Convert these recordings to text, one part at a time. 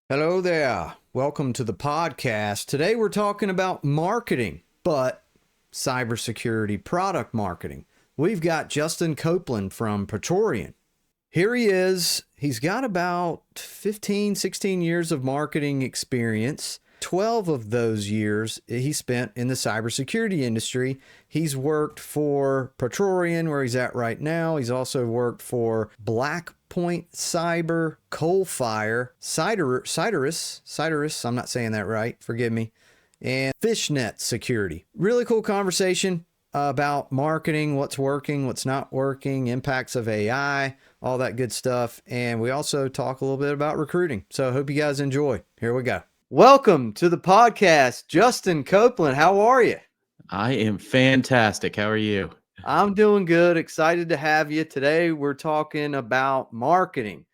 Hello there. Welcome to the podcast. Today we're talking about marketing, but cybersecurity product marketing. We've got Justin Copeland from Praetorian. Here he is. He's got about 15, 16 years of marketing experience. 12 of those years he spent in the cybersecurity industry. He's worked for Praetorian, where he's at right now. He's also worked for Blackpoint Cyber, Coalfire, Cyderus, I'm not saying that right, forgive me, and Fishnet Security. Really cool conversation about marketing, what's working, what's not working, impacts of AI, all that good stuff. And we also talk a little bit about recruiting. So I hope you guys enjoy. Here we go. Welcome to the podcast, Justin Copeland. How are you? I am fantastic. How are you? I'm doing good. Excited to have you. Today we're talking about marketing,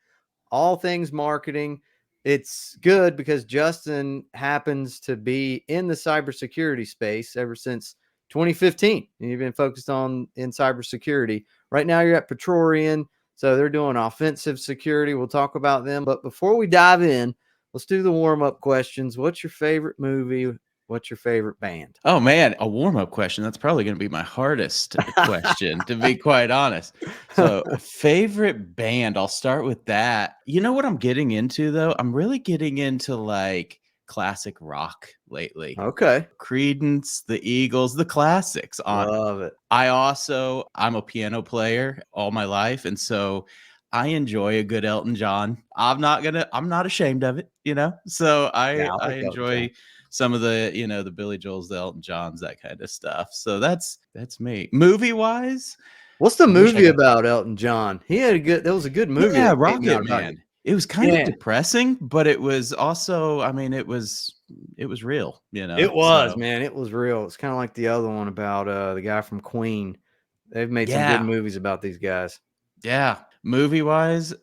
all things marketing. It's good because Justin happens to be in the cybersecurity space ever since 2015. And you've been focused in cybersecurity. Right now you're at Praetorian, so they're doing offensive security. We'll talk about them. But before we dive in, let's do the warm-up questions. What's your favorite movie? What's your favorite band? Oh, man, a warm-up question. That's probably going to be my hardest question, to be quite honest. So, favorite band, I'll start with that. You know what I'm getting into, though? I'm really getting into, like, classic rock lately. Okay. Creedence, the Eagles, the classics. Love it. I'm a piano player all my life, and so I enjoy a good Elton John. I'm not ashamed of it, So I like enjoy some of the, the Billy Joels, the Elton Johns, that kind of stuff. So that's me. Movie wise, What's the movie about Elton John? That was a good movie. Yeah, Rocket Man. It was kind of depressing, but it was also, it was real, It was, man. It was real. It's kind of like the other one about the guy from Queen. They've made some good movies about these guys. Yeah. Movie wise,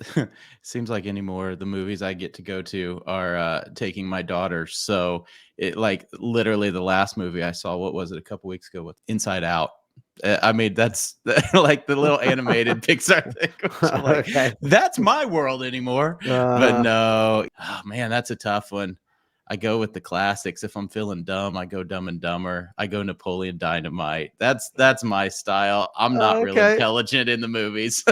seems like anymore the movies I get to go to are taking my daughter. So it, like, literally the last movie I saw, what was it, a couple weeks ago, with Inside Out. That's like the little animated Pixar thing. Like, okay, that's my world anymore. But no, oh man, that's a tough one. I go with the classics. If I'm feeling dumb, I go Dumb and Dumber. I go Napoleon Dynamite. That's my style. I'm not really intelligent in the movies.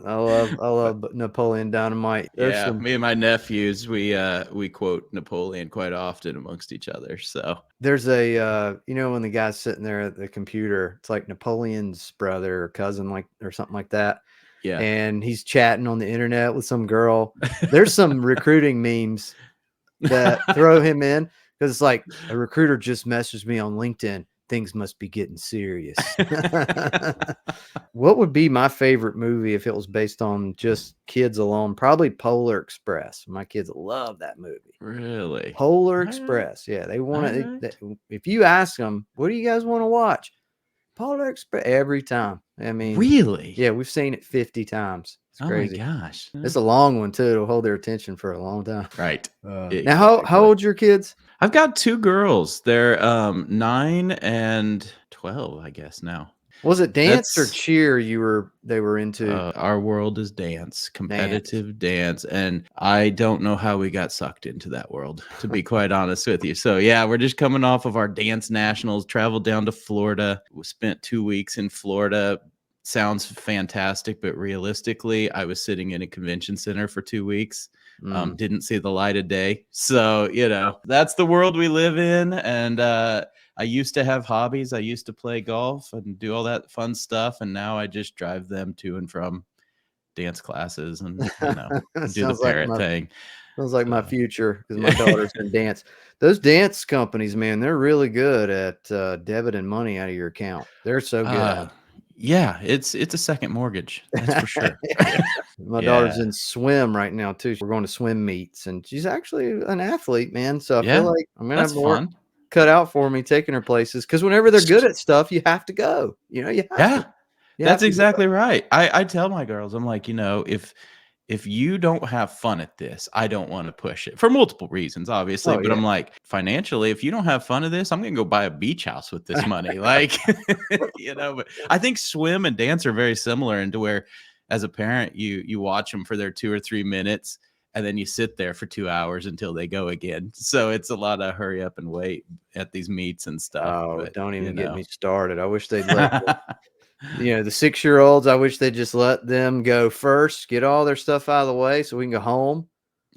I love Napoleon Dynamite. Me and my nephews, we quote Napoleon quite often amongst each other. So there's a when the guy's sitting there at the computer, it's like Napoleon's brother or cousin, or something like that. Yeah. And he's chatting on the internet with some girl. There's some recruiting memes that throw him in, because it's like, a recruiter just messaged me on LinkedIn. Things must be getting serious. What would be my favorite movie if it was based on just kids alone? Probably Polar Express. My kids love that movie. Really? Polar Express. Yeah, they want to. If you ask them, what do you guys want to watch? Polar Express every time. Really? Yeah, we've seen it 50 times. It's crazy. Oh my gosh. It's a long one too. It'll hold their attention for a long time. Right. Now, how old are your kids? I've got two girls. They're 9 and 12, I guess now. Was it dance or cheer they were into? Our world is dance, competitive dance. And I don't know how we got sucked into that world, to be quite honest with you. So yeah, we're just coming off of our dance nationals, traveled down to Florida. We spent 2 weeks in Florida. Sounds fantastic, but realistically, I was sitting in a convention center for 2 weeks. Didn't see the light of day. So, that's the world we live in. And I used to have hobbies. I used to play golf and do all that fun stuff. And now I just drive them to and from dance classes and, do the parent thing. Sounds like my future, because my daughter's in dance. Those dance companies, man, they're really good at debiting money out of your account. They're so good. Yeah, it's a second mortgage. That's for sure. My daughter's in swim right now too. We're going to swim meets, and she's actually an athlete, man. So I feel like I'm gonna have more cut out for me taking her places, because whenever they're good at stuff, you have to go. You have to. That's exactly right. I tell my girls, I'm like, if you don't have fun at this, I don't want to push it, for multiple reasons, obviously. But I'm like, financially, if you don't have fun at this, I'm going to go buy a beach house with this money. Like, but I think swim and dance are very similar, into where, as a parent, you watch them for their 2 or 3 minutes, and then you sit there for 2 hours until they go again. So it's a lot of hurry up and wait at these meets and stuff. Oh, But don't even you get know. me started. I wish they'd let the 6-year-olds, I wish they'd just let them go first, get all their stuff out of the way so we can go home.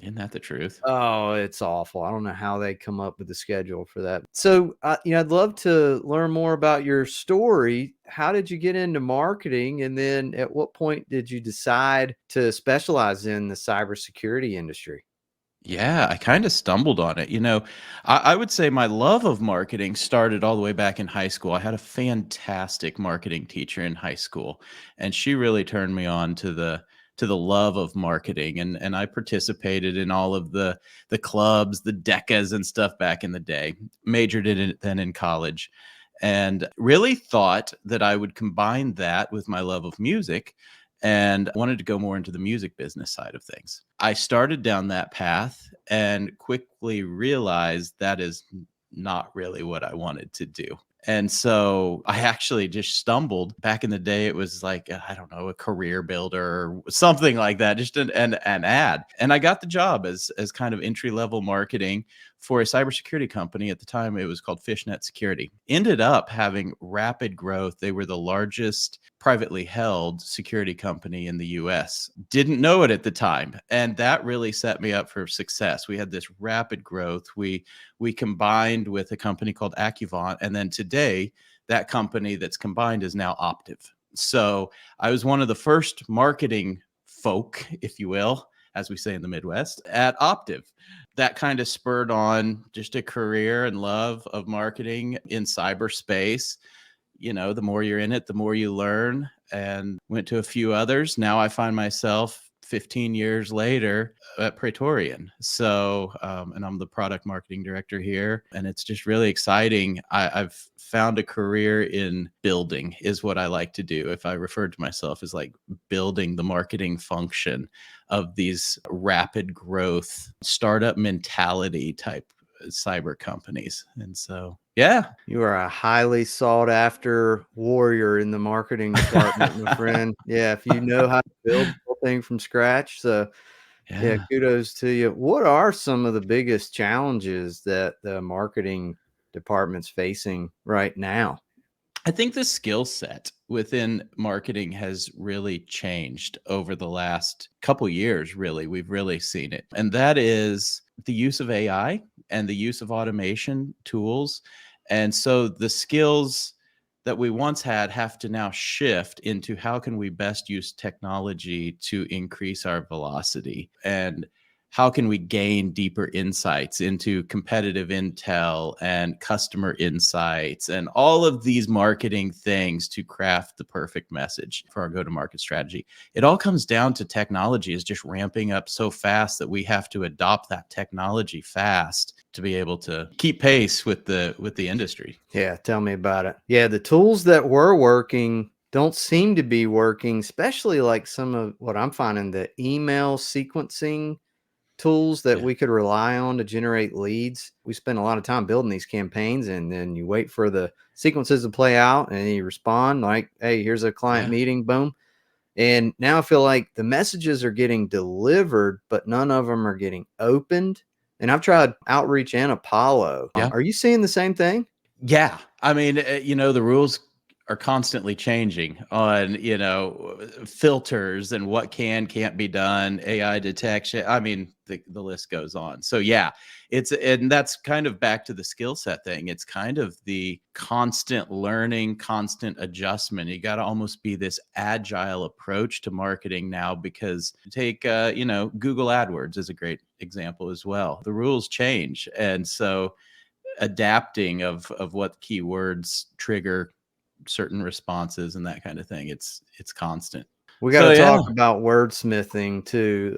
Isn't that the truth? Oh, it's awful. I don't know how they come up with the schedule for that. So, I'd love to learn more about your story. How did you get into marketing? And then at what point did you decide to specialize in the cybersecurity industry? Yeah, I kind of stumbled on it. I would say my love of marketing started all the way back in high school. I had a fantastic marketing teacher in high school, and she really turned me on to the love of marketing. And I participated in all of the clubs, the decas and stuff back in the day. Majored in it then in college, and really thought that I would combine that with my love of music and wanted to go more into the music business side of things. I started down that path and quickly realized that is not really what I wanted to do. And so I actually just stumbled. Back in the day, it was like, I don't know, a career builder or something like that, just an ad. And I got the job as kind of entry level marketing for a cybersecurity company. At the time, it was called Fishnet Security. Ended up having rapid growth. They were the largest privately held security company in the US. Didn't know it at the time. And that really set me up for success. We had this rapid growth. We combined with a company called Accuvant. And then today, that company that's combined is now Optiv. So I was one of the first marketing folk, if you will, as we say in the Midwest, at Optiv. That kind of spurred on just a career and love of marketing in cyberspace. The more you're in it, the more you learn, and went to a few others. Now I find myself 15 years later at Praetorian. So, and I'm the product marketing director here, and it's just really exciting. I've found a career in building is what I like to do. If I refer to myself as like building the marketing function of these rapid growth startup mentality type cyber companies. And so, yeah. You are a highly sought after warrior in the marketing department, my friend. Yeah, if you know how to build the whole thing from scratch. So, yeah, Yeah. kudos to you. What are some of the biggest challenges that the marketing department's facing right now? I think the skill set within marketing has really changed over the last couple years, really. We've really seen it. And that is the use of AI and the use of automation tools. And so the skills that we once had have to now shift into how can we best use technology to increase our velocity, and how can we gain deeper insights into competitive intel and customer insights and all of these marketing things to craft the perfect message for our go-to-market strategy. It all comes down to technology is just ramping up so fast that we have to adopt that technology fast to be able to keep pace with the industry. Yeah, tell me about it. Yeah, the tools that were working don't seem to be working, especially like some of what I'm finding, the email sequencing tools that Yeah. we could rely on to generate leads. We spend a lot of time building these campaigns, and then you wait for the sequences to play out and you respond like, hey, here's a client Yeah. meeting, boom. And now I feel like the messages are getting delivered, but none of them are getting opened. And I've tried Outreach and Apollo. Yeah. Are you seeing the same thing? Yeah. I mean, the rules are constantly changing on, filters and what can't be done, AI detection. I mean, the list goes on. So yeah, and that's kind of back to the skill set thing. It's kind of the constant learning, constant adjustment. You got to almost be this agile approach to marketing now, because take, Google AdWords is a great example as well. The rules change. And so adapting of what keywords trigger certain responses and that kind of thing. It's constant. We got So to yeah. talk about wordsmithing too.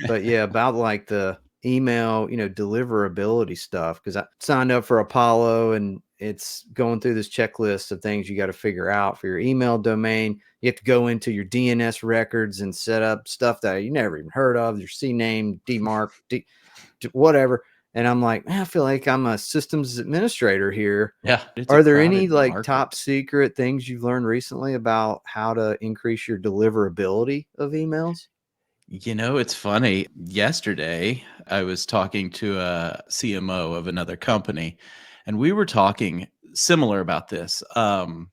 But yeah, about like the email, deliverability stuff. Cause I signed up for Apollo and it's going through this checklist of things you got to figure out for your email domain. You have to go into your DNS records and set up stuff that you never even heard of, your CNAME, DMARC, whatever. And I'm like, man, I feel like I'm a systems administrator here. Yeah, it's a Are there any crowded like top market. secret things you've learned recently about how to increase your deliverability of emails? It's funny. Yesterday, I was talking to a CMO of another company, and we were talking similar about this, kind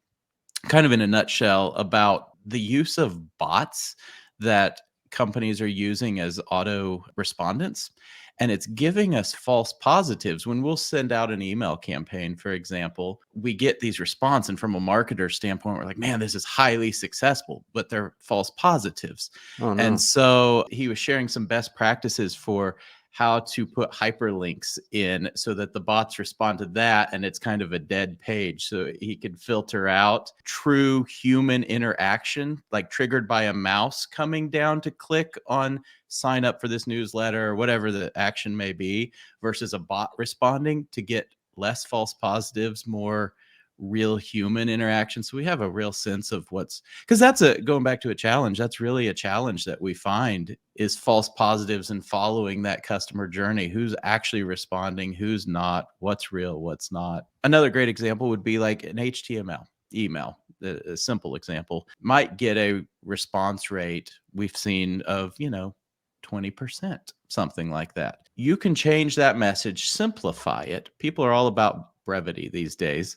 of in a nutshell, about the use of bots that companies are using as auto respondents. And it's giving us false positives. When we'll send out an email campaign, for example, we get these response. And from a marketer standpoint, we're like, man, this is highly successful, but they're false positives. Oh And no. so he was sharing some best practices for how to put hyperlinks in so that the bots respond to that and it's kind of a dead page. So he could filter out true human interaction, like triggered by a mouse coming down to click on sign up for this newsletter or whatever the action may be, versus a bot responding to get less false positives, more real human interaction. So we have a real sense of because that's going back to a challenge. That's really a challenge that we find is false positives and following that customer journey. Who's actually responding, who's not, what's real, what's not. Another great example would be like an HTML email. A simple example might get a response rate we've seen of, 20%, something like that. You can change that message, simplify it. People are all about brevity these days.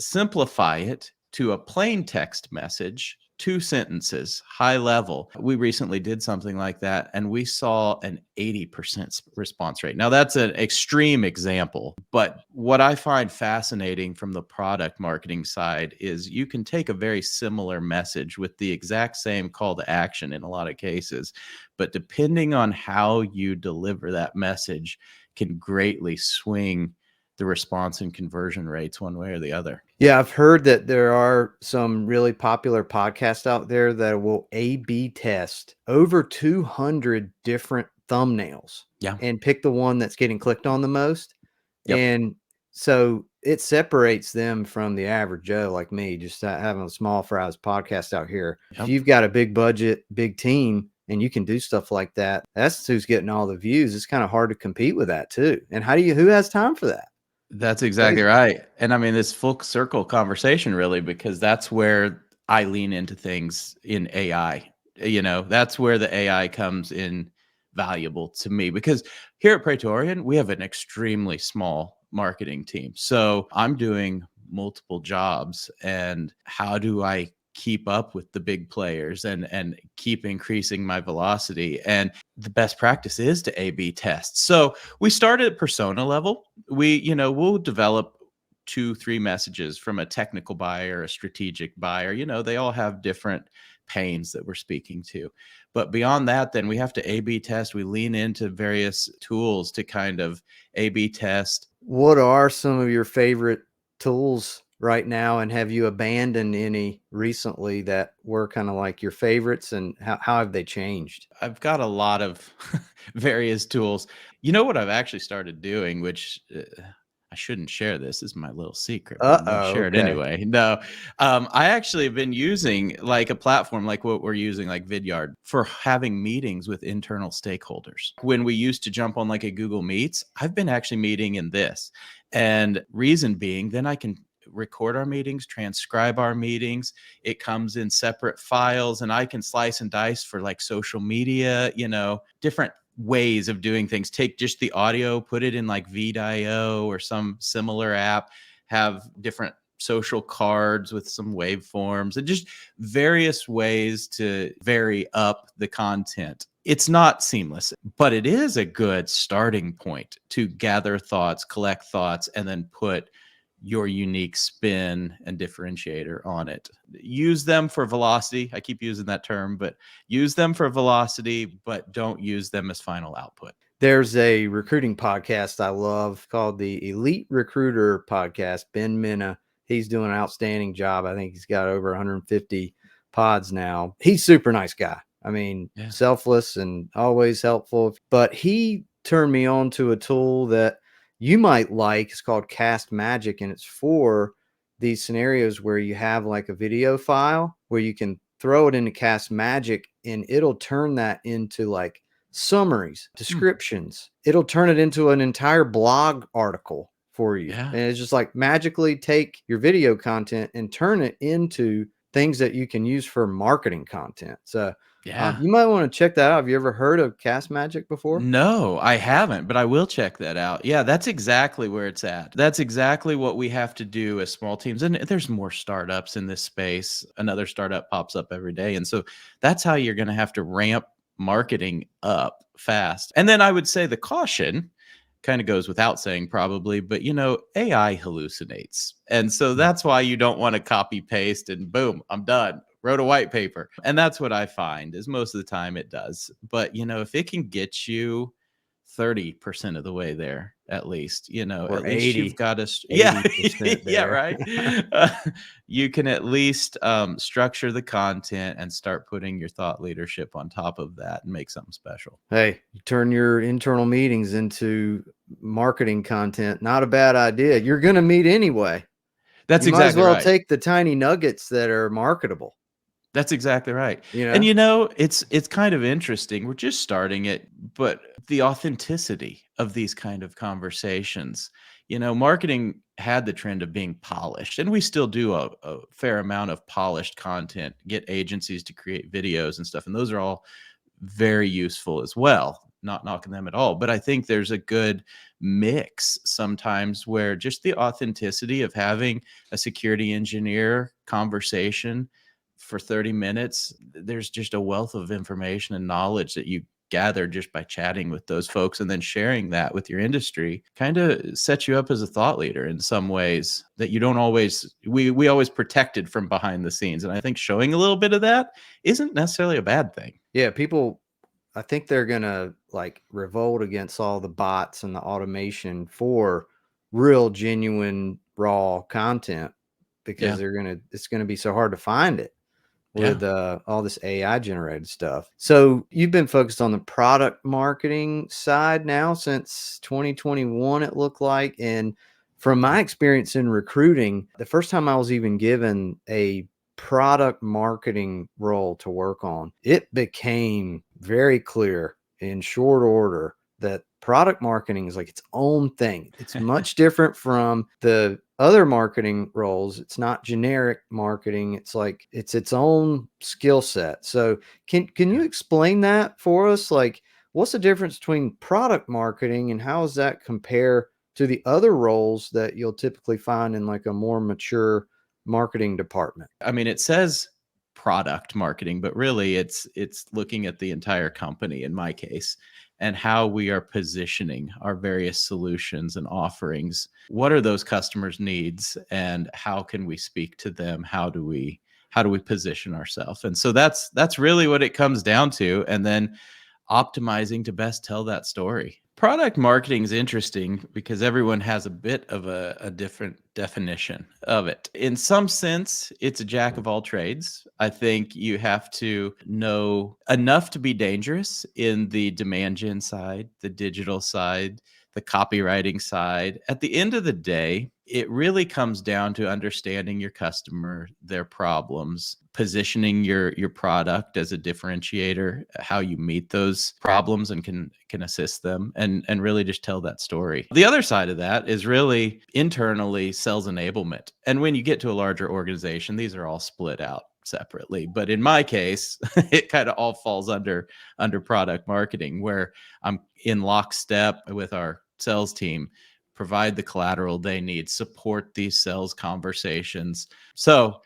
Simplify it to a plain text message, 2 sentences, high level. We recently did something like that, and we saw an 80% response rate. Now, that's an extreme example, but what I find fascinating from the product marketing side is you can take a very similar message with the exact same call to action in a lot of cases, but depending on how you deliver that message can greatly swing the response and conversion rates one way or the other. Yeah, I've heard that there are some really popular podcasts out there that will A/B test over 200 different thumbnails Yeah. and pick the one that's getting clicked on the most. Yep. And so it separates them from the average Joe like me, just having a small fries podcast out here. If Yep. you've got a big budget, big team, and you can do stuff like that, that's who's getting all the views. It's kind of hard to compete with that too. And who has time for that? That's exactly right. And I mean, this full circle conversation really, because that's where I lean into things in AI. That's where the AI comes in valuable to me, because here at Praetorian, we have an extremely small marketing team. So I'm doing multiple jobs, and how do I keep up with the big players and keep increasing my velocity? And the best practice is to A/B test. So we start at persona level. We'll develop 2-3 messages from a technical buyer, a strategic buyer. They all have different pains that we're speaking to. But beyond that, then we have to A/B test. We lean into various tools to kind of A/B test. What are some of your favorite tools right now, and have you abandoned any recently that were kind of like your favorites, and how have they changed? I've got a lot of various tools. You know what I've actually started doing, which I shouldn't share. This is my little secret, but I'm going to Uh-oh, share it okay. anyway. No, I actually have been using like a platform like what we're using, like Vidyard, for having meetings with internal stakeholders. When we used to jump on like a Google Meets, I've been actually meeting in this. And reason being, then I can record our meetings, transcribe our meetings. It comes in separate files, and I can slice and dice for like social media, different ways of doing things. Take just the audio, put it in like Vidio or some similar app, have different social cards with some waveforms, and just various ways to vary up the content. It's not seamless, but it is a good starting point to gather thoughts, collect thoughts, and then put your unique spin and differentiator on it. Use them for velocity. I keep using that term, but use them for velocity, but don't use them as final output. There's a recruiting podcast I love called the Elite Recruiter Podcast. Ben Mena, he's doing an outstanding job. I think he's got over 150 pods now. He's super nice guy. I mean, Yeah. selfless and always helpful. But he turned me on to a tool that you might like. It's called Castmagic, and it's for these scenarios where you have like a video file where you can throw it into Castmagic, and it'll turn that into like summaries, descriptions. It'll turn it into an entire blog article for you. Yeah. And it's just like magically take your video content and turn it into things that you can use for marketing content. So Yeah. You might want to check that out. Have you ever heard of Castmagic before? No, I haven't, but I will check that out. Yeah, that's exactly where it's at. That's exactly what we have to do as small teams. And there's more startups in this space. Another startup pops up every day. And so that's how you're going to have to ramp marketing up fast. And then I would say the caution kind of goes without saying probably, but AI hallucinates. And so that's why you don't want to copy paste and boom, I'm done. Wrote a white paper. And that's what I find is most of the time it does. But if it can get you 30% of the way there, at least, Or at least you've 80, got to, yeah, 80% yeah, there. right. You can at least structure the content and start putting your thought leadership on top of that and make something special. Hey, you turn your internal meetings into marketing content. Not a bad idea. You're going to meet anyway. That's You might as exactly well right. take the tiny nuggets that are marketable. That's exactly right. You And know? it's kind of interesting. We're just starting it, but the authenticity of these kind of conversations. Marketing had the trend of being polished, and we still do a fair amount of polished content, get agencies to create videos and stuff. And those are all very useful as well. Not knocking them at all. But I think there's a good mix sometimes where just the authenticity of having a security engineer conversation for 30 minutes, there's just a wealth of information and knowledge that you gather just by chatting with those folks, and then sharing that with your industry kind of sets you up as a thought leader in some ways that you don't always we always protected from behind the scenes. And I think showing a little bit of that isn't necessarily a bad thing. Yeah, people, I think they're going to like revolt against all the bots and the automation for real, genuine, raw content because Yeah. it's going to be so hard to find it Yeah. with all this AI generated stuff. So you've been focused on the product marketing side now since 2021, it looked like. And from my experience in recruiting, the first time I was even given a product marketing role to work on, it became very clear in short order that product marketing is like its own thing. It's much different from the other marketing roles. It's not generic marketing. It's like it's its own skill set. So can you explain that for us? Like, what's the difference between product marketing and how does that compare to the other roles that you'll typically find in like a more mature marketing department? I mean, it says product marketing, but really it's looking at the entire company in my case, and how we are positioning our various solutions and offerings. What are those customers' needs, and how can we speak to them? How do we position ourselves? And so that's really what it comes down to. And then optimizing to best tell that story. Product marketing is interesting because everyone has a bit of a different definition of it. In some sense, it's a jack of all trades. I think you have to know enough to be dangerous in the demand gen side, the digital side, the copywriting side. At the end of the day, it really comes down to understanding your customer, their problems, positioning your product as a differentiator, how you meet those problems and can assist them, and really just tell that story. The other side of that is really internally sales enablement. And when you get to a larger organization, these are all split out separately. But in my case, it kind of all falls under product marketing, where I'm in lockstep with our sales team, provide the collateral they need, support these sales conversations. So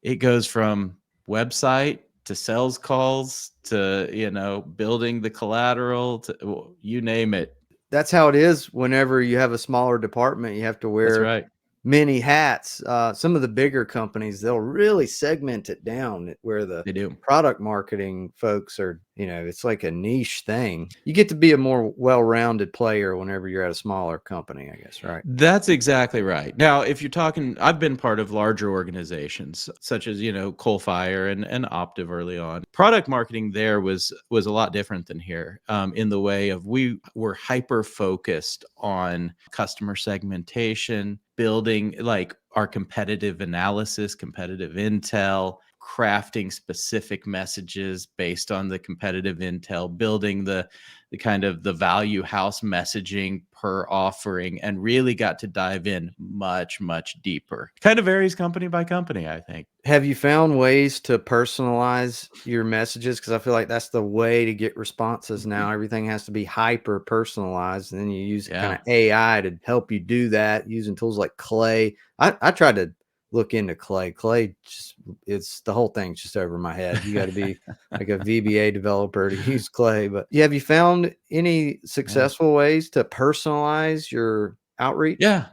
it goes from website to sales calls to building the collateral to you name it. That's how it is whenever you have a smaller department. You have to That's wear right. many hats. Some of the bigger companies, they'll really segment it down where the They do. product marketing folks are, it's like a niche thing. You get to be a more well-rounded player whenever you're at a smaller company, I guess, right? That's exactly right. Now, if you're talking, I've been part of larger organizations such as, Coalfire and Optiv early on. Product marketing there was a lot different than here, in the way of we were hyper focused on customer segmentation, building like our competitive analysis, competitive intel, crafting specific messages based on the competitive intel, building the the kind of the value house messaging per offering, and really got to dive in much, much deeper. Kind of varies company by company, I think. Have you found ways to personalize your messages? Because I feel like that's the way to get responses now. Everything has to be hyper personalized, and then you use kind Yeah. of AI to help you do that using tools like Clay. I tried to look into Clay. Clay just, it's the whole thing's just over my head. You got to be like a VBA developer to use Clay. But yeah, have you found any Yeah. successful ways to personalize your outreach? Yeah.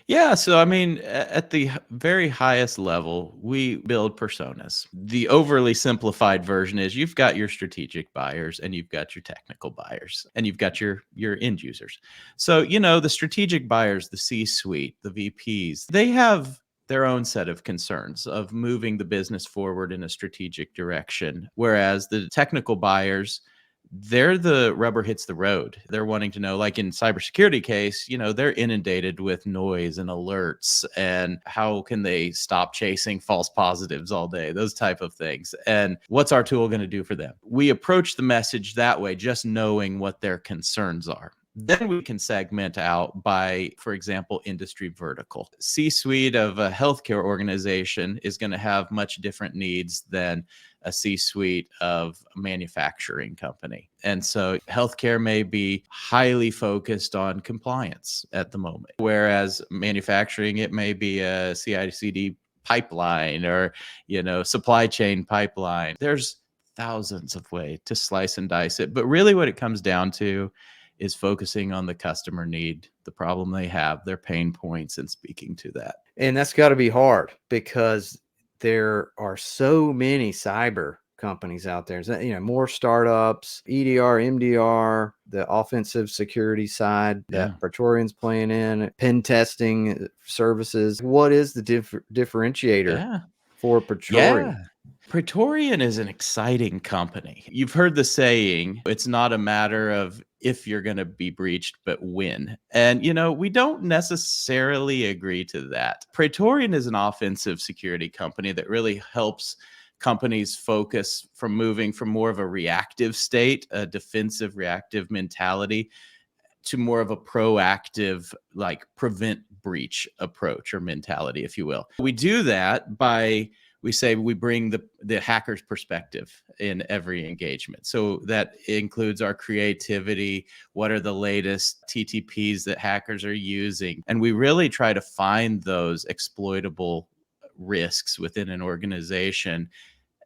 Yeah. So, I mean, at the very highest level, we build personas. The overly simplified version is you've got your strategic buyers and you've got your technical buyers and you've got your end users. So, the strategic buyers, the C-suite, the VPs, they have their own set of concerns of moving the business forward in a strategic direction. Whereas the technical buyers, they're the rubber hits the road. They're wanting to know, like in cybersecurity case, they're inundated with noise and alerts, and how can they stop chasing false positives all day, those type of things. And what's our tool going to do for them? We approach the message that way, just knowing what their concerns are. Then we can segment out by, for example, industry vertical. C-suite of a healthcare organization is going to have much different needs than a C-suite of a manufacturing company. And so healthcare may be highly focused on compliance at the moment, whereas manufacturing, it may be a CI/CD pipeline or, supply chain pipeline. There's thousands of ways to slice and dice it. But really what it comes down to is focusing on the customer need, the problem they have, their pain points, and speaking to that. And that's got to be hard because there are so many cyber companies out there. More startups, EDR, MDR, the offensive security side Yeah. that Praetorian's playing in, pen testing services. What is the differentiator Yeah. for Praetorian? Yeah. Praetorian is an exciting company. You've heard the saying, it's not a matter of if you're going to be breached, but when. And, we don't necessarily agree to that. Praetorian is an offensive security company that really helps companies focus from moving from more of a reactive state, a defensive reactive mentality, to more of a proactive, like prevent breach approach or mentality, if you will. We do that by, we say we bring the hacker's perspective in every engagement. So that includes our creativity. What are the latest TTPs that hackers are using? And we really try to find those exploitable risks within an organization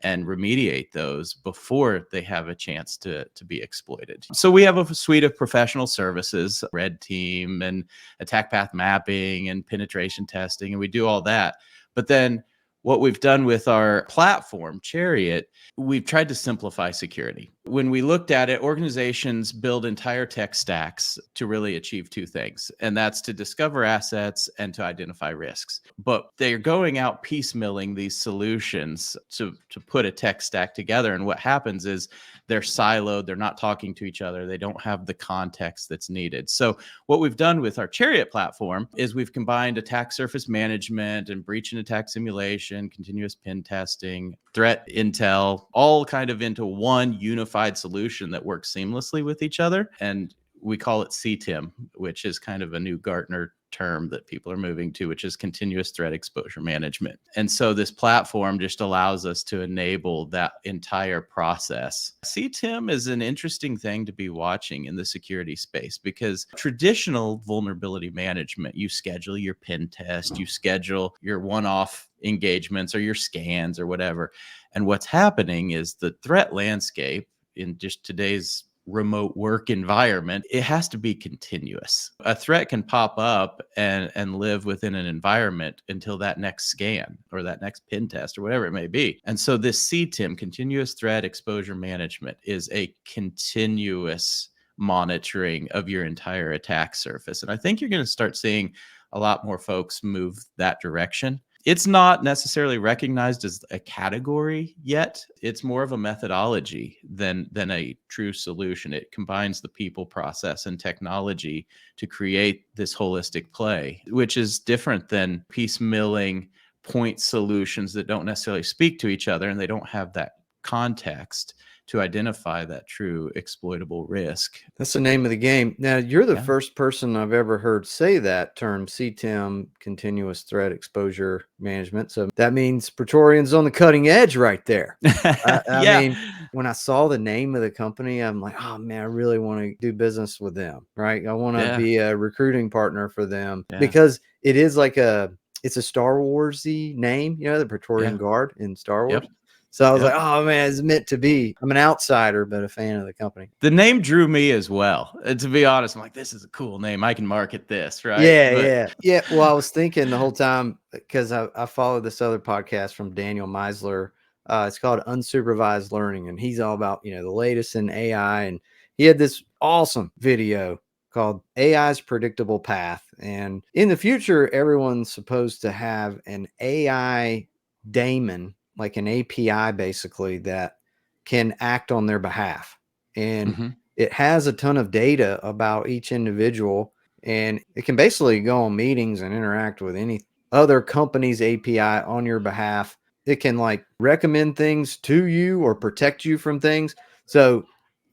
and remediate those before they have a chance to be exploited. So we have a suite of professional services, red team and attack path mapping and penetration testing, and we do all that. But then what we've done with our platform, Chariot, we've tried to simplify security. When we looked at it, organizations build entire tech stacks to really achieve two things, and that's to discover assets and to identify risks. But they're going out piecemealing these solutions to put a tech stack together. And what happens is they're siloed, they're not talking to each other, they don't have the context that's needed. So what we've done with our Chariot platform is we've combined attack surface management and breach and attack simulation, continuous pen testing, threat intel, all kind of into one unified solution that works seamlessly with each other. And we call it CTEM, which is kind of a new Gartner term that people are moving to, which is continuous threat exposure management. And so this platform just allows us to enable that entire process. CTEM is an interesting thing to be watching in the security space, because traditional vulnerability management, you schedule your pen test, you schedule your one-off engagements or your scans or whatever. And what's happening is the threat landscape in just today's remote work environment, it has to be continuous. A threat can pop up and live within an environment until that next scan or that next pen test or whatever it may be. And so this CTEM, continuous threat exposure management, is a continuous monitoring of your entire attack surface. And I think you're going to start seeing a lot more folks move that direction. It's not necessarily recognized as a category yet. It's more of a methodology than a true solution. It combines the people, process, and technology to create this holistic play, which is different than piecemealing point solutions that don't necessarily speak to each other and they don't have that context to identify that true exploitable risk. That's the name of the game. Now, you're the Yeah. first person I've ever heard say that term, CTEM, Continuous Threat Exposure Management. So that means Praetorian's on the cutting edge right there. I Yeah. mean, when I saw the name of the company, I'm like, oh man, I really want to do business with them, right? I want to Yeah. be a recruiting partner for them Yeah. because it is like it's a Star Warsy name, the Praetorian Yeah. Guard in Star Wars. Yep. So I was Yep. like, oh man, it's meant to be. I'm an outsider, but a fan of the company. The name drew me as well. And to be honest, I'm like, this is a cool name. I can market this, right? Yeah. Well, I was thinking the whole time because I followed this other podcast from Daniel Meisler. It's called Unsupervised Learning, and he's all about the latest in AI. And he had this awesome video called AI's Predictable Path. And in the future, everyone's supposed to have an AI daemon, like an API, basically that can act on their behalf. And Mhm. it has a ton of data about each individual, and it can basically go on meetings and interact with any other company's API on your behalf. It can like recommend things to you or protect you from things. So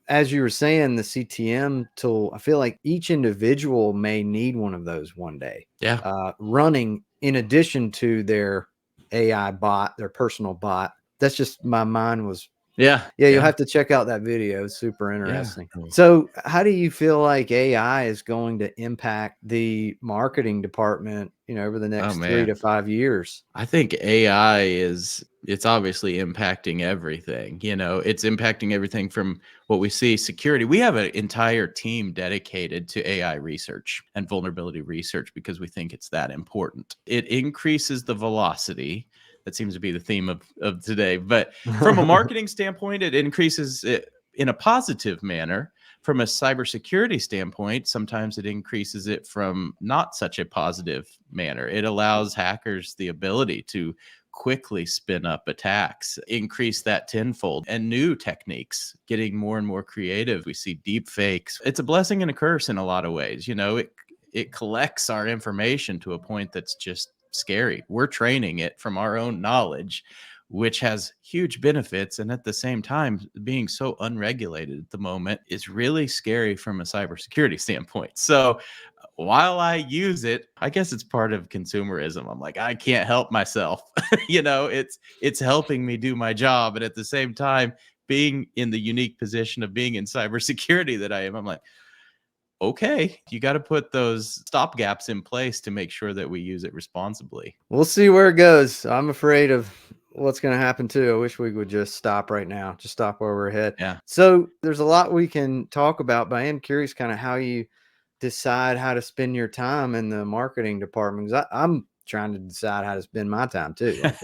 as you were saying, the CTM tool, I feel like each individual may need one of those one day, Yeah. running in addition to their AI bot, their personal bot. That's just my mind was. Yeah. Yeah, you'll have to check out that video. It's super Yeah. interesting. So how do you feel like AI is going to impact the marketing department, over the next 3 man. to 5 years? I think AI it's obviously impacting everything. It's impacting everything from what we see security. We have an entire team dedicated to AI research and vulnerability research because we think it's that important. It increases the velocity. That seems to be the theme of today. But from a marketing standpoint, it increases it in a positive manner. From a cybersecurity standpoint, sometimes it increases it from not such a positive manner. It allows hackers the ability to quickly spin up attacks, increase that tenfold, and new techniques, getting more and more creative. We see deep fakes. It's a blessing and a curse in a lot of ways. It collects our information to a point that's just scary. We're training it from our own knowledge, which has huge benefits. And at the same time, being so unregulated at the moment is really scary from a cybersecurity standpoint. So while I use it, I guess it's part of consumerism. I'm like, I can't help myself. It's helping me do my job. And at the same time, being in the unique position of being in cybersecurity that I am, I'm like, okay, you got to put those stop gaps in place to make sure that we use it responsibly. We'll see where it goes. I'm afraid of what's going to happen too. I wish we would just stop right now, just stop where we're headed. Yeah. So there's a lot we can talk about, but I am curious kind of how you decide how to spend your time in the marketing department. 'Cause I'm trying to decide how to spend my time too. Like,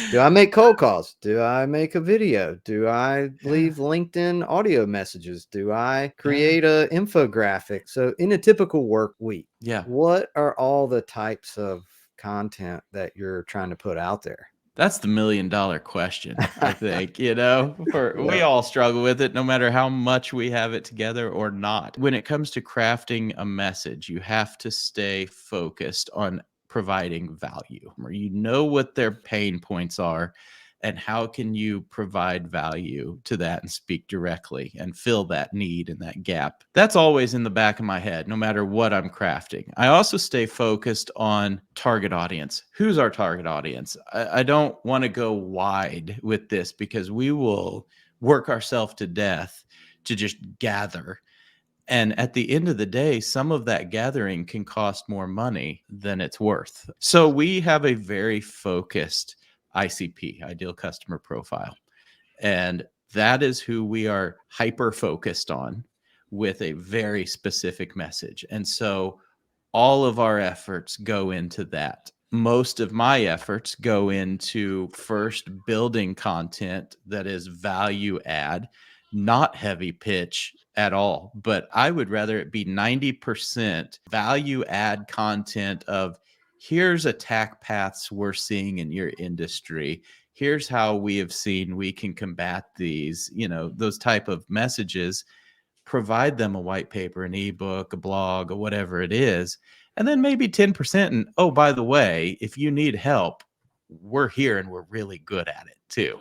do I make cold calls? Do I make a video? Do I leave LinkedIn audio messages? Do I create a infographic? So in a typical work week, what are all the types of content that you're trying to put out there? That's the $1 million question, I think, we all struggle with it no matter how much we have it together or not. When it comes to crafting a message, you have to stay focused on providing value. You know what their pain points are and how can you provide value to that and speak directly and fill that need and that gap. That's always in the back of my head, no matter what I'm crafting. I also stay focused on target audience. Who's our target audience? I don't want to go wide with this because we will work ourselves to death to just gather. And at the end of the day, some of that gathering can cost more money than it's worth. So we have a very focused ICP, ideal customer profile. And that is who we are hyper focused on with a very specific message. And so all of our efforts go into that. Most of my efforts go into first building content that is value add, not heavy pitch at all. But I would rather it be 90% value add content of here's attack paths we're seeing in your industry. Here's how we have seen we can combat these, those type of messages. Provide them a white paper, an ebook, a blog, or whatever it is. And then maybe 10%. And oh, by the way, if you need help, we're here and we're really good at it too.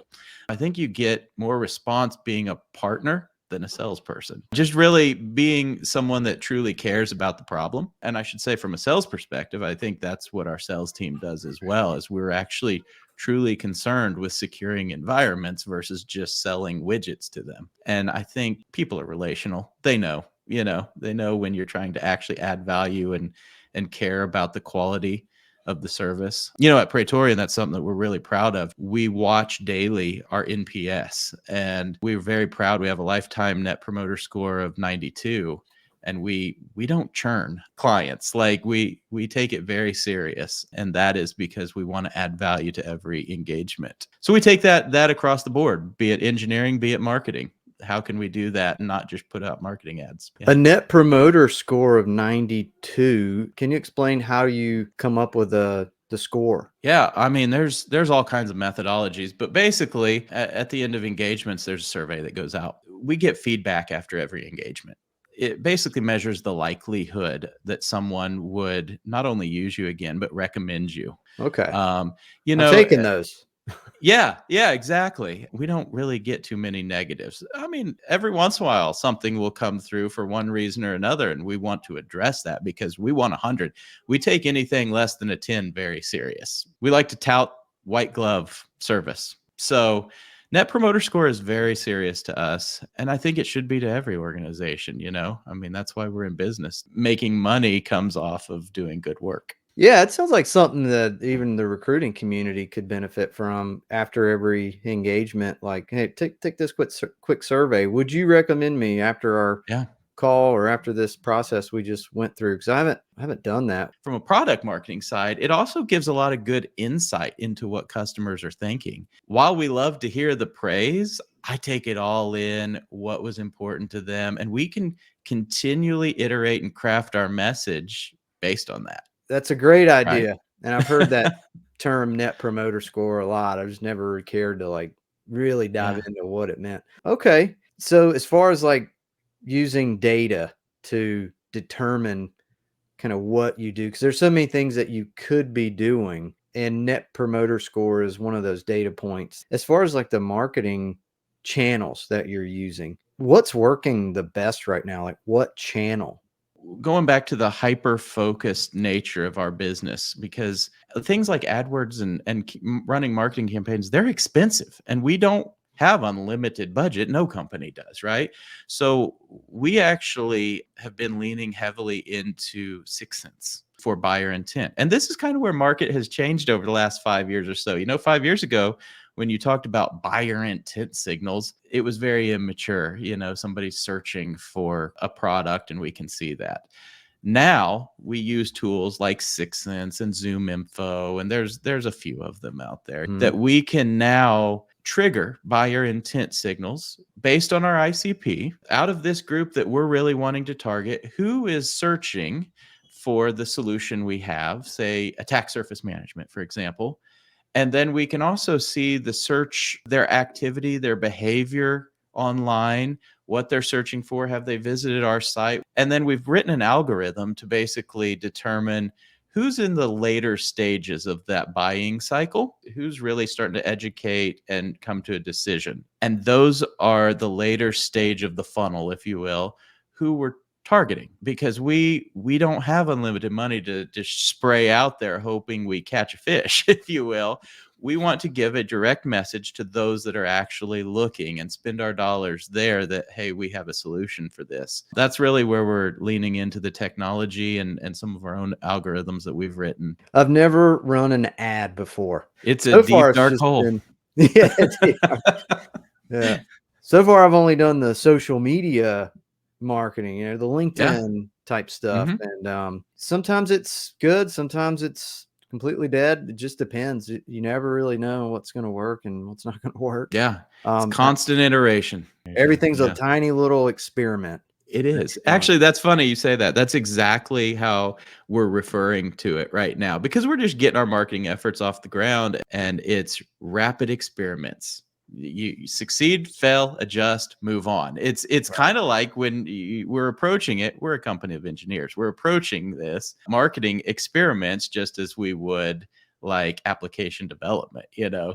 I think you get more response being a partner than a salesperson. Just really being someone that truly cares about the problem. And I should say from a sales perspective, I think that's what our sales team does as well, is we're actually truly concerned with securing environments versus just selling widgets to them. And I think people are relational. They know when you're trying to actually add value and care about the quality of the service. At Praetorian, that's something that we're really proud of. We watch daily our NPS, and we're very proud. We have a lifetime net promoter score of 92, and we don't churn clients. Like we take it very serious, and that is because we want to add value to every engagement. So we take that across the board, be it engineering, be it marketing. How can we do that and not just put out marketing ads? Yeah. A net promoter score of 92. Can you explain how you come up with the score? Yeah, I mean, there's all kinds of methodologies, but basically at the end of engagements, there's a survey that goes out. We get feedback after every engagement. It basically measures the likelihood that someone would not only use you again, but recommend you. Okay. I'm taking those. Yeah, exactly. We don't really get too many negatives. I mean, every once in a while, something will come through for one reason or another, and we want to address that because we want 100. We take anything less than a 10 very serious. We like to tout white glove service. So net promoter score is very serious to us, and I think it should be to every organization, I mean, that's why we're in business. Making money comes off of doing good work. Yeah, it sounds like something that even the recruiting community could benefit from after every engagement. Like, hey, take this quick survey. Would you recommend me after our call or after this process we just went through? Because I haven't done that. From a product marketing side, it also gives a lot of good insight into what customers are thinking. While we love to hear the praise, I take it all in, what was important to them, and we can continually iterate and craft our message based on that. That's a great idea. Right? And I've heard that term net promoter score a lot. I just never cared to really dive into what it meant. Okay. So as far as using data to determine kind of what you do, because there's so many things that you could be doing, and net promoter score is one of those data points. As far as the marketing channels that you're using, what's working the best right now? What channel? Going back to the hyper-focused nature of our business, because things like AdWords and running marketing campaigns, they're expensive, and we don't have unlimited budget. No company does, right? So we actually have been leaning heavily into 6 Sense for buyer intent. And this is kind of where market has changed over the last 5 years or so. 5 years ago, when you talked about buyer intent signals, it was very immature. Somebody's searching for a product and we can see that. Now we use tools like 6 Sense and Zoom Info, and there's a few of them out there that we can now trigger buyer intent signals based on our ICP out of this group that we're really wanting to target, who is searching for the solution we have, say attack surface management, for example. And then we can also see the search, their activity, their behavior online, what they're searching for, have they visited our site? And then we've written an algorithm to basically determine who's in the later stages of that buying cycle, who's really starting to educate and come to a decision. And those are the later stage of the funnel, if you will, who we're targeting, because we don't have unlimited money to just spray out there hoping we catch a fish, if you will. We want to give a direct message to those that are actually looking and spend our dollars there that, hey, we have a solution for this. That's really where we're leaning into the technology and some of our own algorithms that we've written. I've never run an ad before. It's a deep, dark hole. Yeah. So far, I've only done the social media marketing, the LinkedIn type stuff. And sometimes it's good. Sometimes it's completely dead. It just depends. You never really know what's going to work and what's not going to work. Yeah. It's constant iteration. Everything's a tiny little experiment. It is. Actually, that's funny you say that. That's exactly how we're referring to it right now, because we're just getting our marketing efforts off the ground, and it's rapid experiments. You succeed, fail, adjust, move on. It's kind of like when we're approaching it. We're a company of engineers. We're approaching this marketing experiments just as we would like application development,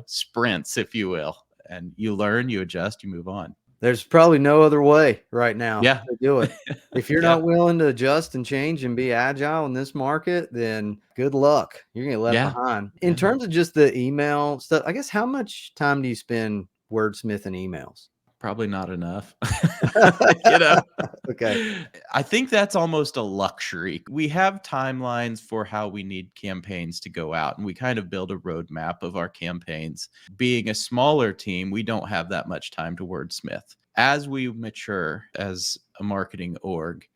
sprints, if you will. and you learn, you adjust, you move on. There's probably no other way right now Yeah. to do it. If you're Yeah. not willing to adjust and change and be agile in this market, then good luck. You're going to get left behind. In terms of just the email stuff, I guess how much time do you spend wordsmithing emails? Probably not enough. Okay. I think that's almost a luxury. We have timelines for how we need campaigns to go out, and we kind of build a roadmap of our campaigns. Being a smaller team, we don't have that much time to wordsmith. As we mature as a marketing org,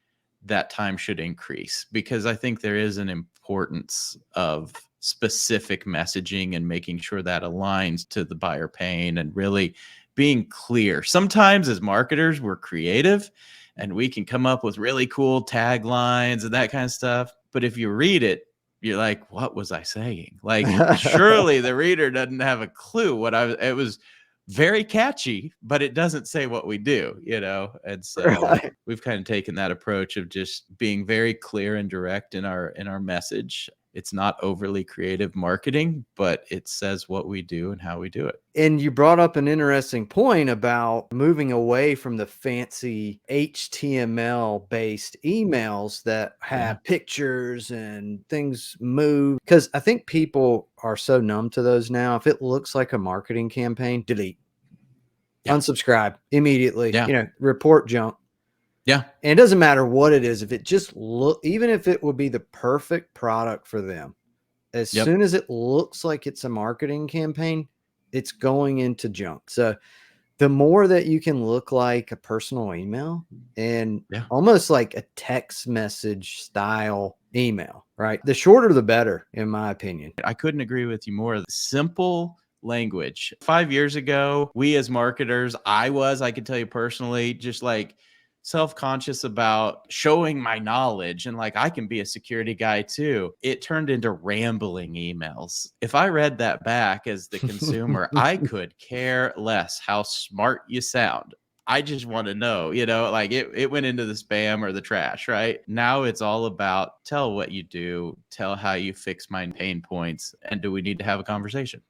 that time should increase, because I think there is an importance of specific messaging and making sure that aligns to the buyer pain and really being clear. Sometimes as marketers, we're creative and we can come up with really cool taglines and that kind of stuff. But if you read it, you're like, what was I saying? Like, surely the reader doesn't have a clue it was very catchy, but it doesn't say what we do, And so we've kind of taken that approach of just being very clear and direct in our message. It's not overly creative marketing, but it says what we do and how we do it. And you brought up an interesting point about moving away from the fancy HTML based emails that have pictures and things move. Because I think people are so numb to those now. If it looks like a marketing campaign, delete, unsubscribe immediately, report junk. Yeah. And it doesn't matter what it is. If it just even if it would be the perfect product for them, as soon as it looks like it's a marketing campaign, it's going into junk. So the more that you can look like a personal email and almost like a text message style email, right? The shorter, the better, in my opinion. I couldn't agree with you more. Simple language. 5 years ago, we as marketers, I can tell you personally, just like self-conscious about showing my knowledge and like I can be a security guy too. It turned into rambling emails. If I read that back as the consumer, I could care less how smart you sound. I just want to know, like it went into the spam or the trash, right? Now it's all about tell what you do, tell how you fix my pain points, and do we need to have a conversation?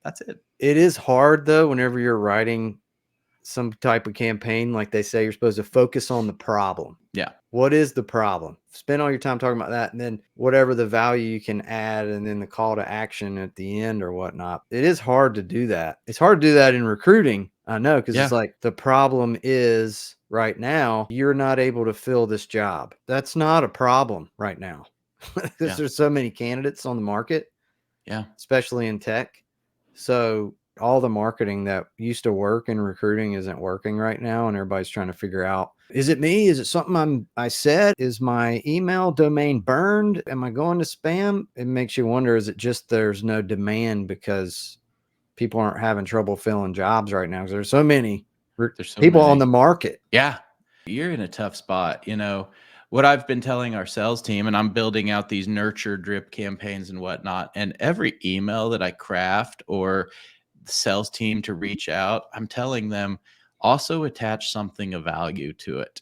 That's it. It is hard though, whenever you're writing some type of campaign, like they say, you're supposed to focus on the problem. Yeah. What is the problem? Spend all your time talking about that, and then whatever the value you can add, and then the call to action at the end or whatnot. It is hard to do that. It's hard to do that in recruiting. I know, because it's like the problem is right now, you're not able to fill this job. That's not a problem right now because there's so many candidates on the market. Yeah. Especially in tech. So all the marketing that used to work in recruiting isn't working right now, and everybody's trying to figure out, is it me? Is it something I said? Is my email domain burned? Am I going to spam? It makes you wonder, is it just there's no demand because people aren't having trouble filling jobs right now because there's so many people on the market? Yeah. You're in a tough spot. What I've been telling our sales team, and I'm building out these nurture drip campaigns and whatnot, and every email that I craft or the sales team to reach out, I'm telling them also attach something of value to it.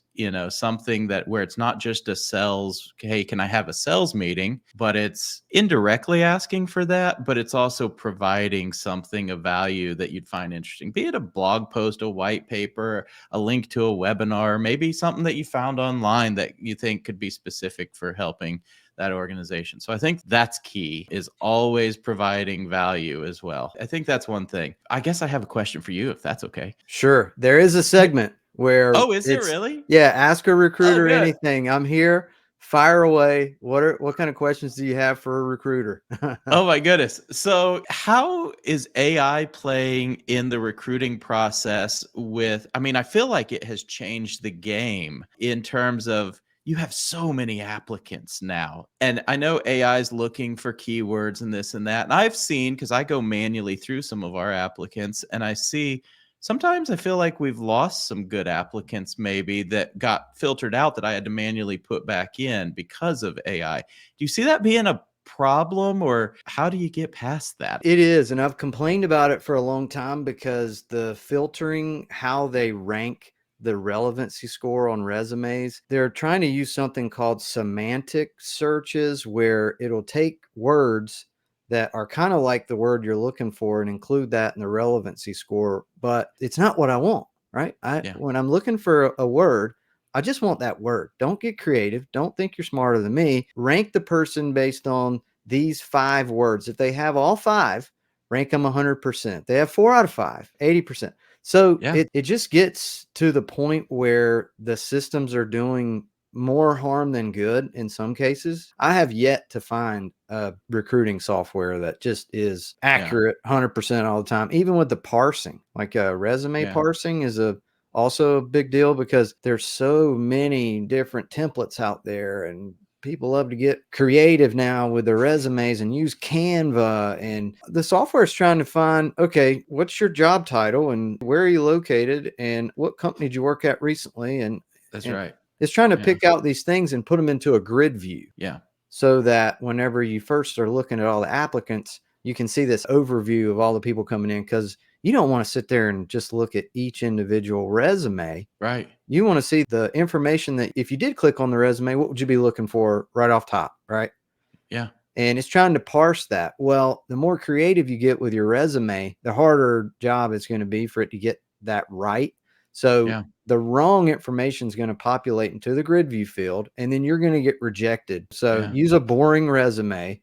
Something that where it's not just a sales, hey, can I have a sales meeting? But it's indirectly asking for that, but it's also providing something of value that you'd find interesting, be it a blog post, a white paper, a link to a webinar, maybe something that you found online that you think could be specific for helping that organization. So I think that's key, is always providing value as well. I think that's one thing. I guess I have a question for you, if that's okay. Sure. There is a segment where is there really? Yeah, ask a recruiter anything. I'm here. Fire away. What kind of questions do you have for a recruiter? Oh my goodness. So how is AI playing in the recruiting process I feel like it has changed the game in terms of you have so many applicants now. And I know AI is looking for keywords and this and that. And I've seen, because I go manually through some of our applicants, and I see sometimes I feel like we've lost some good applicants maybe that got filtered out that I had to manually put back in because of AI. Do you see that being a problem, or how do you get past that? It is, and I've complained about it for a long time because the filtering, how they rank the relevancy score on resumes, they're trying to use something called semantic searches, where it'll take words that are kind of like the word you're looking for and include that in the relevancy score, but it's not what I want, right? When I'm looking for a word, I just want that word. Don't get creative. Don't think you're smarter than me. Rank the person based on these 5 words. If they have all 5, rank them 100%. They have 4 out of 5, 80%. So it just gets to the point where the systems are doing more harm than good in some cases. I have yet to find a recruiting software that just is accurate 100% all the time, even with the parsing. Like resume parsing is also a big deal because there's so many different templates out there, and people love to get creative now with their resumes and use Canva, and the software is trying to find, okay, what's your job title and where are you located and what company did you work at recently? And that's right. It's trying to pick out these things and put them into a grid view. Yeah. So that whenever you first are looking at all the applicants, you can see this overview of all the people coming in, because you don't want to sit there and just look at each individual resume. Right. You want to see the information that if you did click on the resume, what would you be looking for right off top, right? Yeah. And it's trying to parse that. Well, the more creative you get with your resume, the harder job it's going to be for it to get that right. So the wrong information is going to populate into the grid view field, and then you're going to get rejected. So use a boring resume.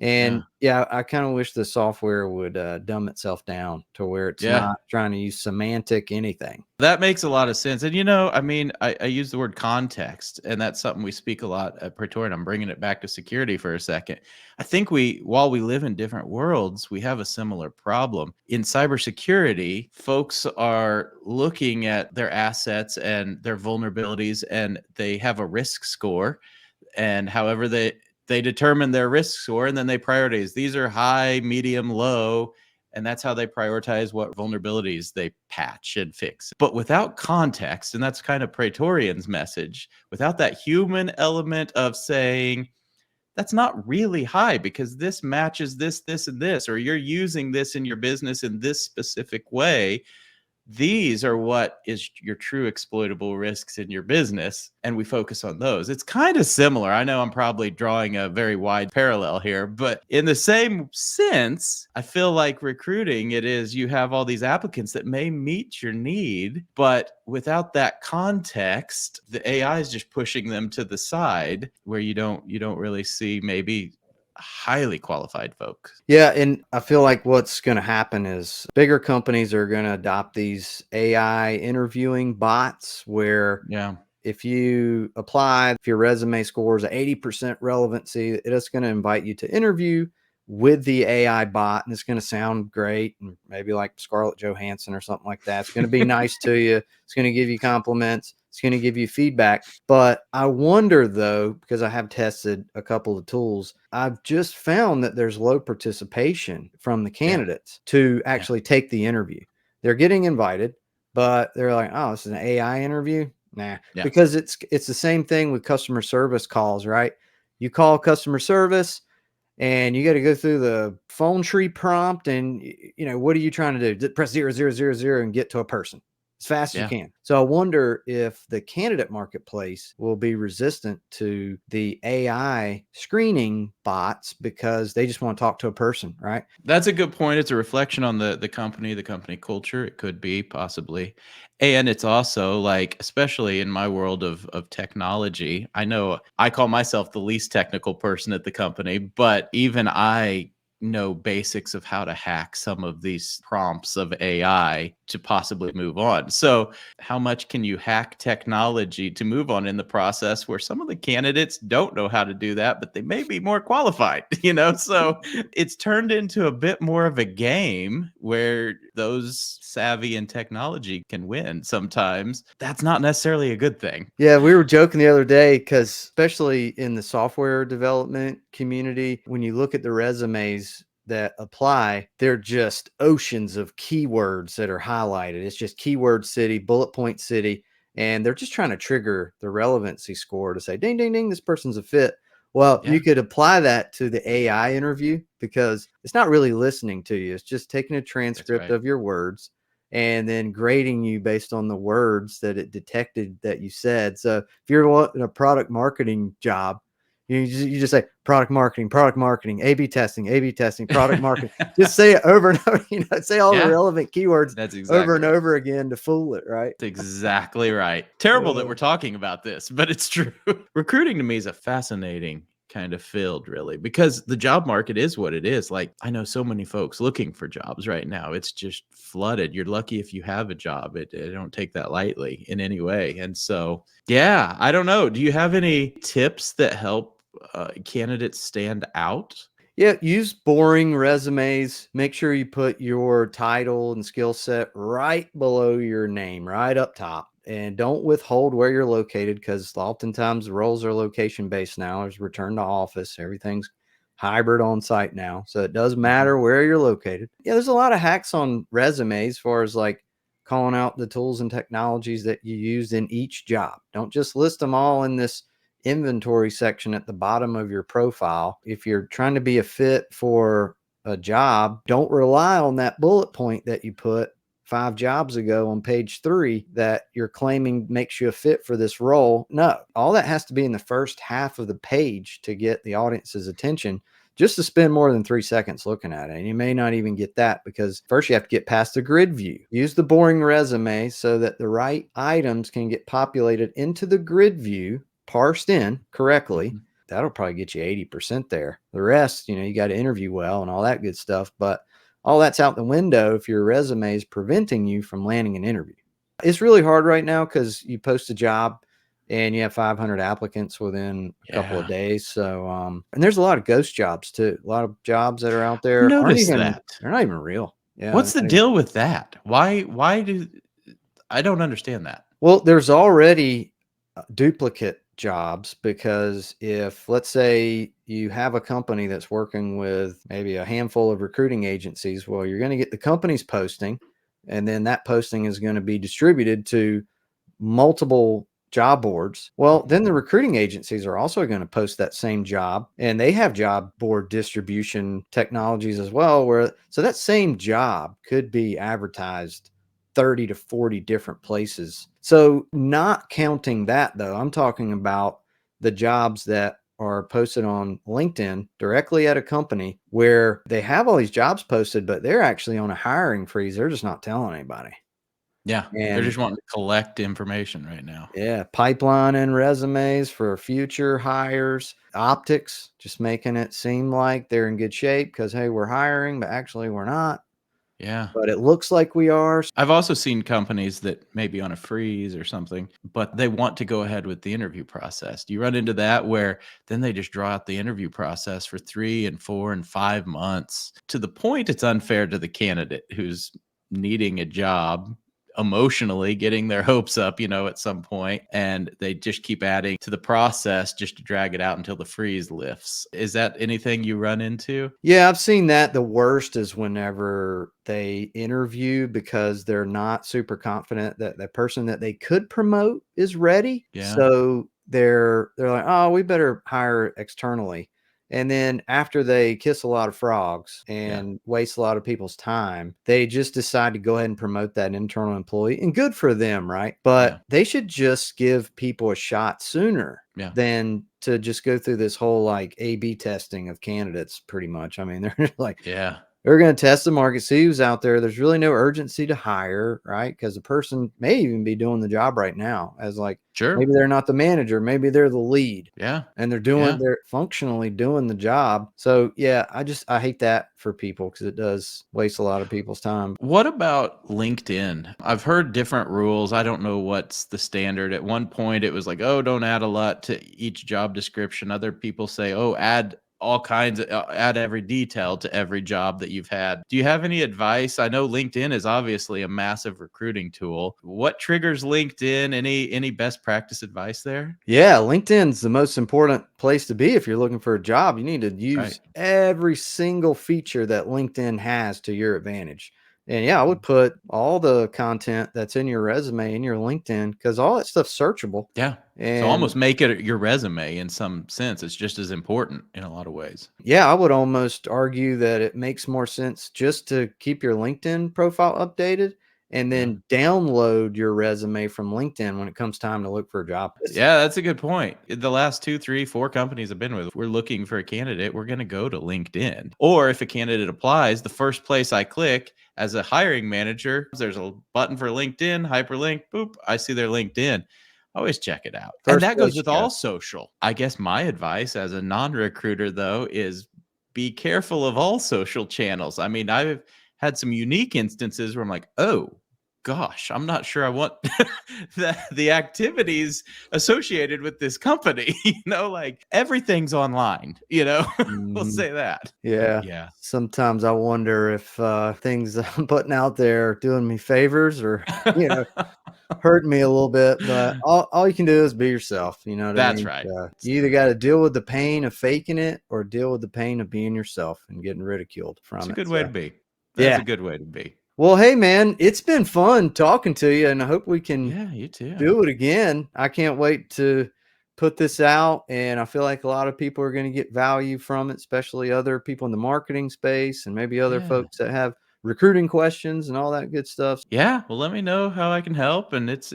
And I kind of wish the software would dumb itself down to where it's not trying to use semantic anything. That makes a lot of sense. And, I mean, I use the word context, and that's something we speak a lot at Praetorian. I'm bringing it back to security for a second. I think while we live in different worlds, we have a similar problem. In cybersecurity, folks are looking at their assets and their vulnerabilities, and they have a risk score. And however they determine their risk score, and then they prioritize. These are high, medium, low, and that's how they prioritize what vulnerabilities they patch and fix. But without context, and that's kind of Praetorian's message, without that human element of saying, that's not really high because this matches this, this, and this, or you're using this in your business in this specific way. These are what is your true exploitable risks in your business, and we focus on those. It's kind of similar. I know I'm probably drawing a very wide parallel here, but in the same sense, I feel like recruiting, it is you have all these applicants that may meet your need, but without that context, the AI is just pushing them to the side where you don't really see maybe highly qualified folks. Yeah, and I feel like what's going to happen is bigger companies are going to adopt these AI interviewing bots where if you apply, if your resume scores 80% relevancy, it's going to invite you to interview with the AI bot, and it's going to sound great, and maybe like Scarlett Johansson or something like that. It's going to be nice to you. It's going to give you compliments. It's going to give you feedback. But I wonder, though, because I have tested a couple of tools, I've just found that there's low participation from the candidates to actually take the interview. They're getting invited, but they're like, oh, this is an AI interview? Nah, because it's the same thing with customer service calls, right? You call customer service, and you got to go through the phone tree prompt, and what are you trying to do? Press 0000 and get to a person as fast as you can. So I wonder if the candidate marketplace will be resistant to the AI screening bots because they just want to talk to a person, right? That's a good point. It's a reflection on the company culture. It could be possibly. And it's also like, especially in my world of technology, I know I call myself the least technical person at the company, but even I know basics of how to hack some of these prompts of AI to possibly move on. So how much can you hack technology to move on in the process where some of the candidates don't know how to do that, but they may be more qualified, So it's turned into a bit more of a game where those savvy in technology can win sometimes. That's not necessarily a good thing. Yeah, we were joking the other day because especially in the software development community, when you look at the resumes that apply, they're just oceans of keywords that are highlighted. It's just keyword city, bullet point city, and they're just trying to trigger the relevancy score to say, ding, ding, ding, this person's a fit. Well, you could apply that to the AI interview because it's not really listening to you. It's just taking a transcript of your words and then grading you based on the words that it detected that you said. So if you're wanting a product marketing job, You just say product marketing, A/B testing, product marketing. Just say it over and over. Say all the relevant keywords over and over again to fool it, right? That's exactly right. Terrible that we're talking about this, but it's true. Recruiting to me is a fascinating kind of field, really, because the job market is what it is. Like, I know so many folks looking for jobs right now. It's just flooded. You're lucky if you have a job. I don't take that lightly in any way. And so, yeah, I don't know. Do you have any tips that help candidates stand out? Yeah, use boring resumes. Make sure you put your title and skill set right below your name, right up top. And don't withhold where you're located, because oftentimes the roles are location based now. There's return to office. Everything's hybrid on site now. So it does matter where you're located. Yeah, there's a lot of hacks on resumes as far as like calling out the tools and technologies that you used in each job. Don't just list them all in this inventory section at the bottom of your profile. If you're trying to be a fit for a job, don't rely on that bullet point that you put 5 jobs ago on page 3 that you're claiming makes you a fit for this role. No, all that has to be in the first half of the page to get the audience's attention, just to spend more than 3 seconds looking at it. And you may not even get that, because first you have to get past the grid view. Use the boring resume so that the right items can get populated into the grid view, parsed in correctly. That'll probably get you 80% there. The rest, you got to interview well and all that good stuff, but all that's out the window if your resume is preventing you from landing an interview. It's really hard right now because you post a job and you have 500 applicants within a couple of days. So, and there's a lot of ghost jobs too. A lot of jobs that are out there They're not even real. Yeah. What's the deal with that? Why I don't understand that. Well, there's already duplicate jobs, because if, let's say, you have a company that's working with maybe a handful of recruiting agencies, well, you're going to get the company's posting, and then that posting is going to be distributed to multiple job boards. Well, then the recruiting agencies are also going to post that same job, and they have job board distribution technologies as well, so that same job could be advertised 30 to 40 different places. So not counting that, though, I'm talking about the jobs that are posted on LinkedIn directly at a company where they have all these jobs posted, but they're actually on a hiring freeze. They're just not telling anybody. Yeah. They're just wanting to collect information right now. Yeah. Pipeline and resumes for future hires. Optics, just making it seem like they're in good shape because, hey, we're hiring, but actually we're not. Yeah. But it looks like we are. I've also seen companies that may be on a freeze or something, but they want to go ahead with the interview process. Do you run into that where then they just draw out the interview process for 3 and 4 and 5 months, to the point it's unfair to the candidate who's needing a job, emotionally getting their hopes up, at some point, and they just keep adding to the process just to drag it out until the freeze lifts. Is that anything you run into? Yeah, I've seen that. The worst is whenever they interview because they're not super confident that the person that they could promote is ready. Yeah. So they're like, oh, we better hire externally. And then after they kiss a lot of frogs and waste a lot of people's time, they just decide to go ahead and promote that internal employee. And good for them, right? But they should just give people a shot sooner than to just go through this whole like A/B testing of candidates, pretty much. I mean, they're like, they're going to test the market, see who's out there. There's really no urgency to hire, right? Because the person may even be doing the job right now as like, maybe they're not the manager, maybe they're the lead. Yeah. And they're functionally doing the job. So yeah, I hate that for people because it does waste a lot of people's time. What about LinkedIn? I've heard different rules. I don't know what's the standard. At one point it was like, oh, don't add a lot to each job description. Other people say, oh, add all kinds of add every detail to every job that you've had. Do you have any advice? I know LinkedIn is obviously a massive recruiting tool. What triggers LinkedIn? Any best practice advice there? Yeah, LinkedIn's the most important place to be if you're looking for a job. You need to use every single feature that LinkedIn has to your advantage. And yeah, I would put all the content that's in your resume in your LinkedIn, because all that stuff's searchable. Yeah. And so almost make it your resume in some sense. It's just as important in a lot of ways. Yeah, I would almost argue that it makes more sense just to keep your LinkedIn profile updated and then download your resume from LinkedIn when it comes time to look for a job. Yeah, that's a good point. The last 2, 3, 4 companies I've been with, we're looking for a candidate. We're going to go to LinkedIn. Or if a candidate applies, the first place I click as a hiring manager, there's a button for LinkedIn, hyperlink, boop, I see their LinkedIn. Always check it out. And that goes with all social. I guess my advice as a non-recruiter, though, is be careful of all social channels. I mean, I've had some unique instances where I'm like, oh, gosh, I'm not sure I want the activities associated with this company. Like everything's online, we'll say that. Yeah. Yeah. Sometimes I wonder if things I'm putting out there are doing me favors or, hurting me a little bit, but all you can do is be yourself. You know what I That's mean? right. You either got to deal with the pain of faking it or deal with the pain of being yourself and getting ridiculed from it. It's a good way to be. That's a good way to be. Well, hey, man, it's been fun talking to you, and I hope we can you too. do it again. I can't wait to put this out, and I feel like a lot of people are going to get value from it, especially other people in the marketing space and maybe other folks that have recruiting questions and all that good stuff. Yeah, well, let me know how I can help, and it's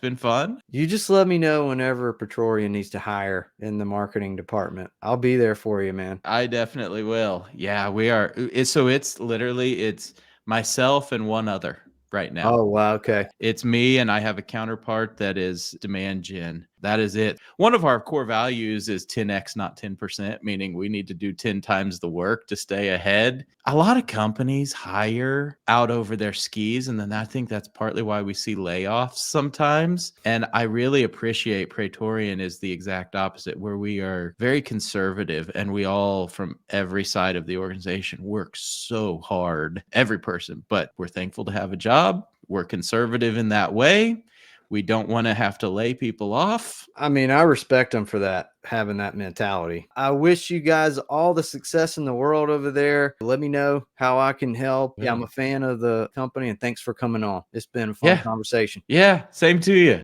been fun. You just let me know whenever Praetorian needs to hire in the marketing department. I'll be there for you, man. I definitely will. Yeah, we are. It's literally myself and one other right now. Oh, wow. Okay. It's me, and I have a counterpart that is demand gen. That is it. One of our core values is 10x, not 10%, meaning we need to do 10 times the work to stay ahead. A lot of companies hire out over their skis, and then I think that's partly why we see layoffs sometimes. And I really appreciate Praetorian is the exact opposite, where we are very conservative, and we all, from every side of the organization, work so hard, every person, but we're thankful to have a job. We're conservative in that way. We don't want to have to lay people off. I mean, I respect them for that, having that mentality. I wish you guys all the success in the world over there. Let me know how I can help. Yeah, I'm a fan of the company, and thanks for coming on. It's been a fun conversation. Yeah, same to you.